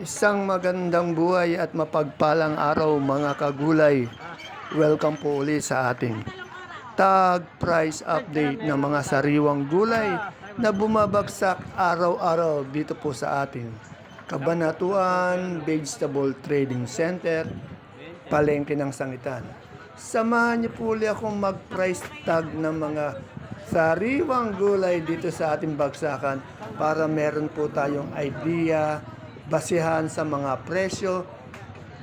Isang magandang buhay at mapagpalang araw mga kagulay. Welcome po ulit sa ating tag price update ng mga sariwang gulay na bumabagsak araw-araw dito po sa ating Kabanatuan Vegetable Trading Center, Palengke ng Sangitan. Samahan niyo po ulit akong mag-price tag ng mga sariwang gulay dito sa ating bagsakan para meron po tayong idea basihan sa mga presyo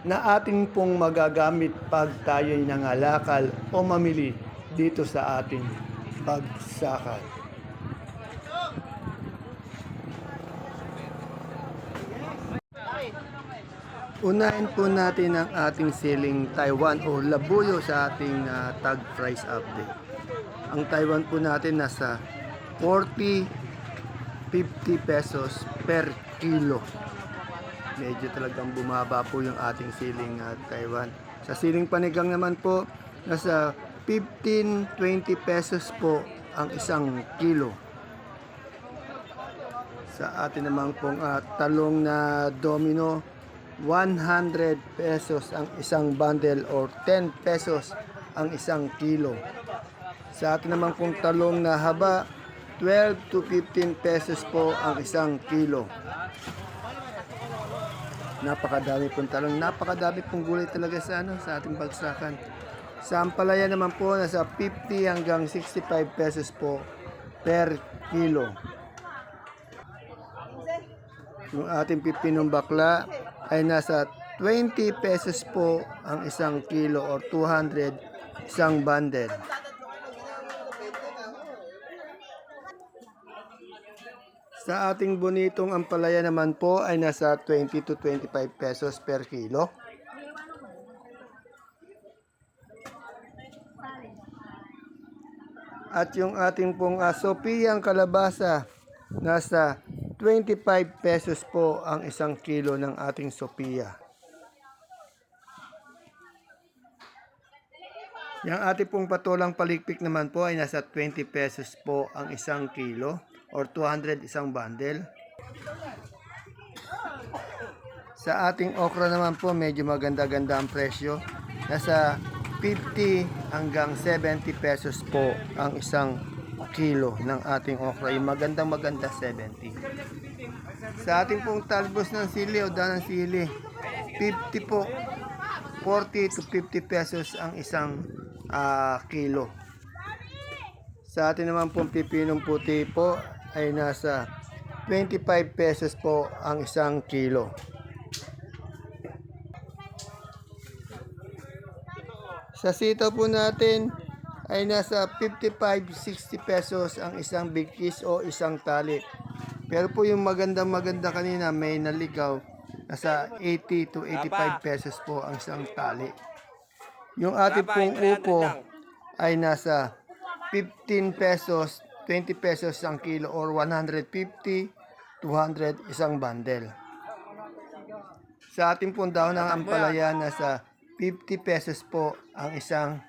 na ating pong magagamit pag tayo'y nangalakal o mamili dito sa ating bagsakan. Unahin po natin ang ating siling Taiwan o labuyo sa ating tag price update. Ang Taiwan po natin nasa 40-50 pesos per kilo. Medyo talagang bumaba po yung ating siling Taiwan. Sa siling panigang naman po, nasa 15-20 pesos po ang isang kilo. Sa atin naman pong talong na domino, 100 pesos ang isang bundle or 10 pesos ang isang kilo. Sa atin naman pong talong na haba, 12 to 15 pesos po ang isang kilo. Napakadami pong talong, napakadami pong gulay talaga sa ating bagsakan. Sa ampalaya naman po, nasa 50 hanggang 65 pesos po per kilo. Yung ating pipinong bakla ay nasa 20 pesos po ang isang kilo or 200 isang bundle. Sa ating bonitong ampalaya naman po ay nasa 20 to 25 pesos per kilo. At yung ating pong Sophia kalabasa, nasa 25 pesos po ang isang kilo ng ating Sophia. Yung ating pong patolang palikpik naman po ay nasa 20 pesos po ang isang kilo or 200 isang bundle. Sa ating okra naman po medyo maganda-ganda ang presyo. Nasa 50 hanggang 70 pesos po ang isang kilo ng ating okra. Yung maganda 70. Sa ating pong talbos ng sili o danang sili, 50 po. 40 to 50 pesos ang isang kilo. Sa atin naman pong pipinong puti po ay nasa 25 pesos po ang isang kilo. Sa sitaw po natin ay nasa 55-60 pesos ang isang big kiss o isang tali. Pero po yung maganda kanina may naligaw, nasa 80 to 85 pesos po ang isang tali. Yung ating pong upo ay nasa 15 pesos, 20 pesos ang kilo or 150, 200 isang bundle. Sa ating pong daon ng ampalaya, nasa 50 pesos po ang isang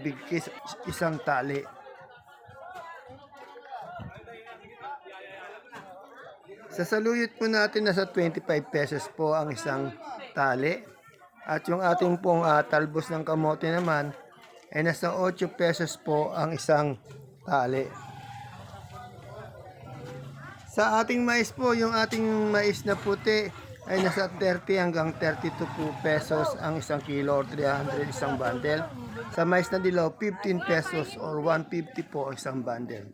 big kiss, isang tali. Sa saluyot po natin, nasa 25 pesos po ang isang tali. At yung ating pong talbos ng kamote naman, ay nasa 8 pesos po ang isang tali. Sa ating mais po, yung ating mais na puti ay nasa 30 hanggang 32 po pesos ang isang kilo or 300 isang bundle. Sa mais na dilaw, 15 pesos or 150 po ang isang bundle.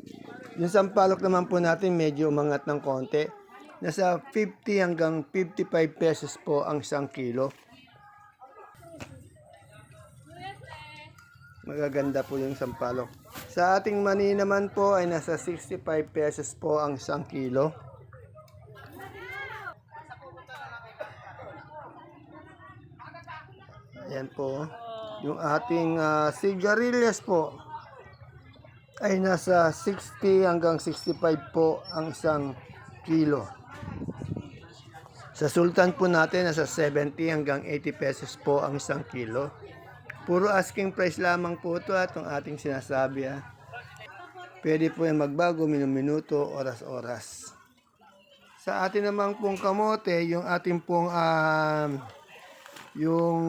Yung sampalok naman po natin medyo umangat ng konti. Nasa 50 hanggang 55 pesos po ang isang kilo. Magaganda po yung sampalok. Sa ating mani naman po ay nasa 65 pesos po ang isang kilo. Ayan po. Yung ating sigarilyas po ay nasa 60 hanggang 65 po ang isang kilo. Sa sultan po natin, nasa 70 hanggang 80 pesos po ang isang kilo. Puro asking price lamang po ito at ang ating sinasabi. Pwede po yung magbago, minuto, oras-oras. Sa atin namang pong kamote, yung ating pong yung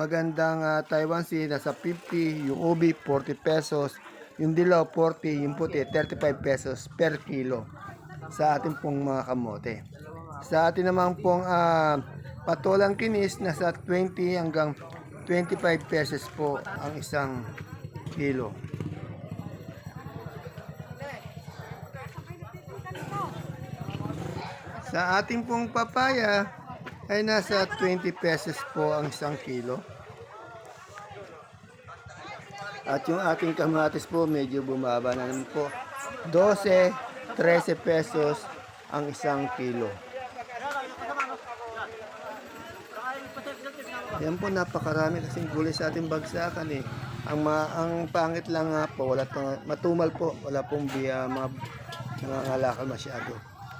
magandang Taiwan Sea nasa 50, yung ubi 40 pesos, yung dilaw 40, yung puti 35 pesos per kilo sa ating pong mga kamote. Sa atin naman pong patolang kinis nasa 20 hanggang 25 pesos po ang isang kilo. Sa ating pong papaya ay nasa 20 pesos po ang isang kilo. At yung ating kamatis po medyo bumaba na naman po. 12, 13 pesos ang isang kilo. Yan po, napakarami kasing gulay sa ating bagsakan eh. Ang pangit lang nga po, matumal po, wala pong mga nangangalakal masyado.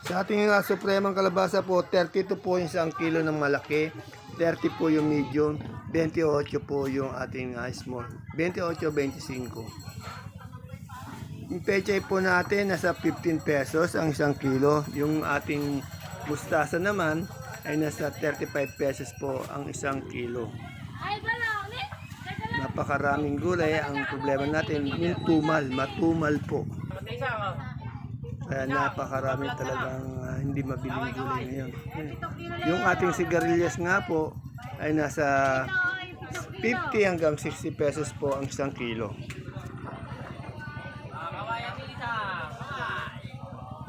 Sa ating supremang kalabasa po, 32 po yung isang kilo ng malaki, 30 po yung medium, 28 po yung ating small, 28-25. Yung pechay po natin nasa 15 pesos ang isang kilo. Yung ating mustasa naman ay nasa 35 pesos po ang isang kilo. Napakaraming gulay. Ang problema natin yung matumal po. Kaya napakarami talagang hindi mabiling gulay ngayon. Yung ating sigarilyas nga po ay nasa 50 hanggang 60 pesos po ang isang kilo.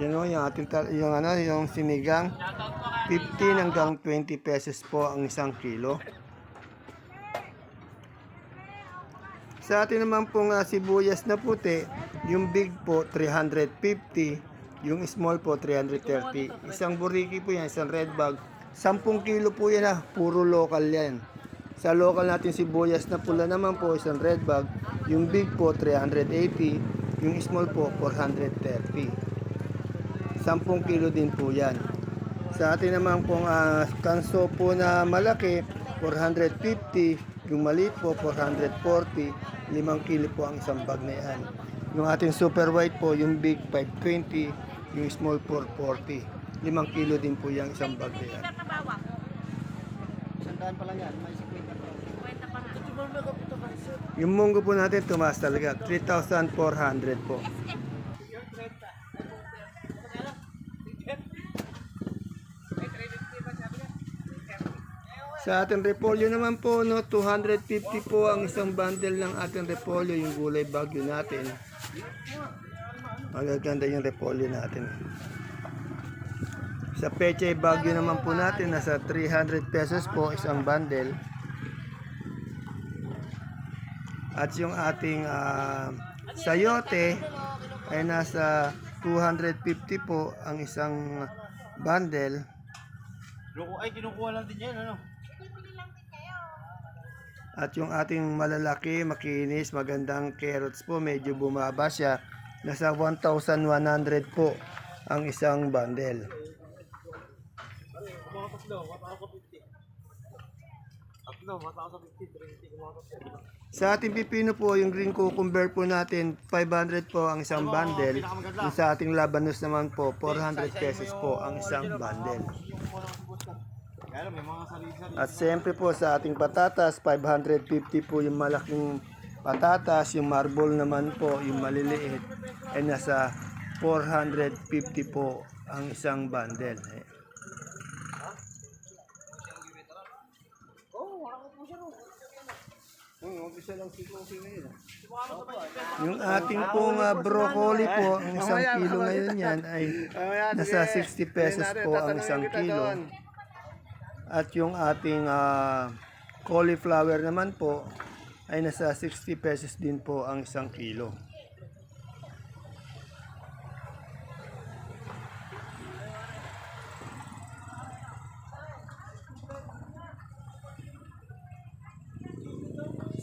Yan o, yung sinigang, 15 hanggang 20 pesos po ang isang kilo. Sa atin naman pong sibuyas na puti, yung big po 350, yung small po 330. Isang buriki po yan, isang red bag. 10 kilo po yan puro local yan. Sa local natin sibuyas na pula naman po, isang red bag. Yung big po 380, yung small po 430. 10 kilo din po yan. Sa atin naman pong kanso po na malaki, 450, yung maliit po 440, 5 kilo po ang isang bag na yan. Yung ating super white po, yung big 520, yung small 440, 5 kilo din po yung isang bag na yan. Sandaan pa lang yan, may 50 pa. Yung munggo po natin tumaas talaga, 3,400 po. Sa ating repolyo naman po, 250 po ang isang bundle ng ating repolyo, yung gulay bagyo natin. Magaganda yung repolyo natin. Sa pechay bagyo naman po natin, nasa 300 pesos po isang bundle. At yung ating sayote ay nasa 250 po ang isang bundle. Ay, kinukuha lang din yan, ano? At yung ating malalaki, makinis, magandang carrots po, medyo bumaba siya. Nasa 1,100 po ang isang bundle. Sa ating pipino po, yung green cucumber po natin, 500 po ang isang bundle. Yung sa ating labanos naman po, 400 pesos po ang isang bundle. At siyempre po sa ating patatas, 550 po yung malaking patatas, yung marble naman po, yung maliliit, ay nasa 450 po ang isang bundle. Yung ating pong broccoli po, ang isang kilo ngayon yan ay nasa 60 pesos po ang isang kilo. At yung ating cauliflower naman po ay nasa 60 pesos din po ang isang kilo.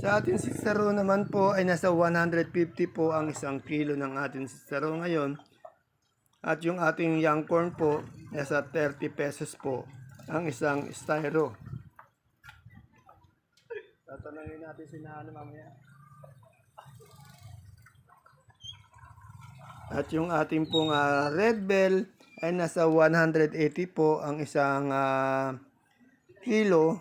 Sa ating sisaro naman po ay nasa 150 po ang isang kilo ng ating sisaro ngayon. At yung ating young corn po, nasa 30 pesos po ang isang styro. Tatanungin natin si Nano mamaya. At yung ating pong red bell ay nasa 180 po ang isang kilo.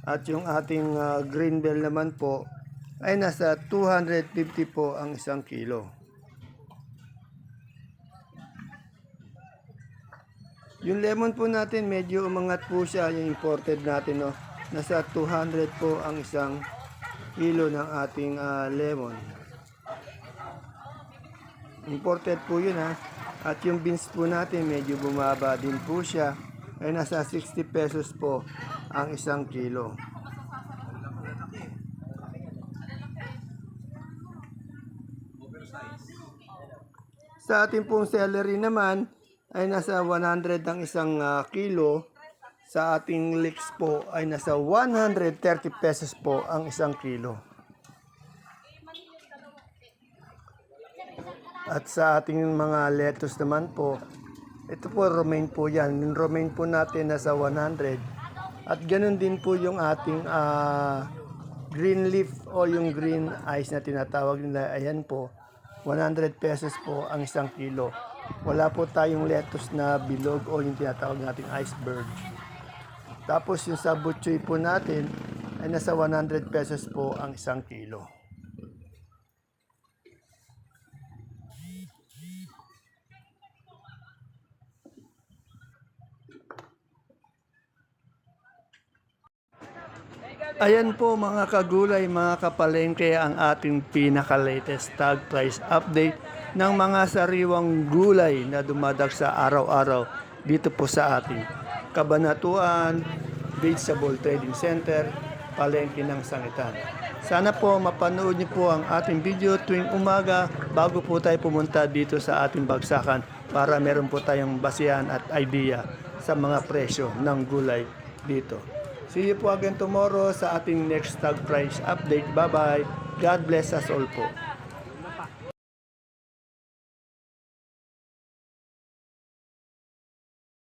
At yung ating green bell naman po ay nasa 250 po ang isang kilo. Yung lemon po natin medyo umangat po siya, yung imported natin, no. Nasa 200 po ang isang kilo ng ating lemon. Imported po yun, ha. At yung beans po natin medyo bumaba din po siya, ay nasa 60 pesos po ang isang kilo. Sa ating pong celery naman ay nasa 100 ang isang kilo. Sa ating leeks po ay nasa 130 pesos po ang isang kilo. At sa ating mga lettuce naman po, ito po romaine po yan. Yung romaine po natin nasa 100. At ganun din po yung ating green leaf o yung green ice na tinatawag nila. Ayan po, 100 pesos po ang isang kilo. Wala po tayong lettuce na bilog o yung tinatawag nating iceberg. Tapos yung sa butchoy po natin ay nasa 100 pesos po ang isang kilo. Ayan po mga kagulay, mga kapalengke, ang ating pinaka-latest tag price update ng mga sariwang gulay na dumadag sa araw-araw dito po sa ating Kabanatuan Vegetable Trading Center, Palengke ng Sangitan. Sana po mapanood niyo po ang ating video tuwing umaga bago po tayo pumunta dito sa ating bagsakan para meron po tayong basihan at idea sa mga presyo ng gulay dito. See you po again tomorrow sa ating next tag price update. Bye-bye. God bless us all po.